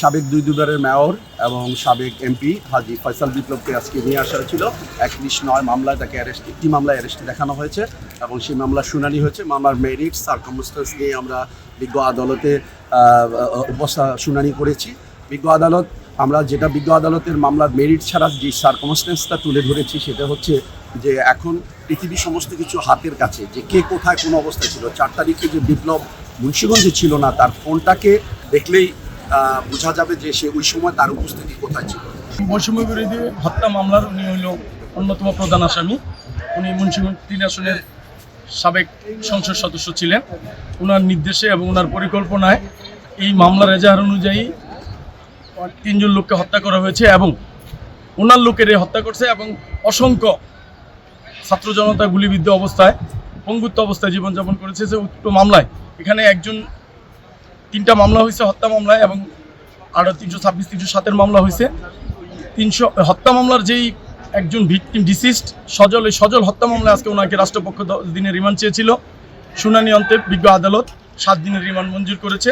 সাবেক দুইবারের মেয়র এবং সাবেক এমপি হাজী ফয়সাল বিপ্লবকে আজকে নিয়ে আসা হয়েছিল 31/9 মামলায় তাকে একটি মামলায় অ্যারেস্টে দেখানো হয়েছে এবং সেই মামলার শুনানি হয়েছে। মামলার মেরিট সার্কামস্টেন্স নিয়ে আমরা বিজ্ঞ আদালতে শুনানি করেছি। আমরা যেটা বিজ্ঞ আদালতের মামলার মেরিট ছাড়া যে সার্কামস্টেন্সটা তুলে ধরেছি সেটা হচ্ছে যে এখন পৃথিবী সমস্ত কিছু হাতের কাছে, যে কে কোথায় কোন অবস্থায় ছিল। 4 তারিখে যে বিপ্লব মুন্সিগঞ্জে ছিল না, তার ফোনটাকে দেখলেই বোঝা যাবে যে সে ওই সময় তার উপস্থিতি কোথায় ছিল। বৈষম্য বিরোধী হত্যা মামলার উনি হইল অন্যতম প্রধান আসামি। উনি মুন্সিগঞ্জ 3 আসনের সাবেক সংসদ সদস্য ছিলেন। ওনার নির্দেশে এবং ওনার পরিকল্পনায় এই মামলার এজাহার অনুযায়ী 3 জন লোককে হত্যা করা হয়েছে এবং ওনার লোকের হত্যা করছে এবং অসংখ্য ছাত্র জনতা গুলিবিদ্ধ অবস্থায় পঙ্গুত্ব অবস্থায় জীবনযাপন করেছে। যে উক্ত মামলায় এখানে 3টা মামলা হয়েছে হত্যা মামলায় এবং আরও 326, 307 মামলা হয়েছে। 300 হত্যা মামলার যেই একজন ভিকটিম ডিসিস্ট সজল, এই সজল হত্যা মামলায় আজকে ওনাকে রাষ্ট্রপক্ষ 10 দিনের রিমান্ড চেয়েছিল। শুনানি অন্তে বিজ্ঞ আদালত 7 দিনের রিমান্ড মঞ্জুর করেছে।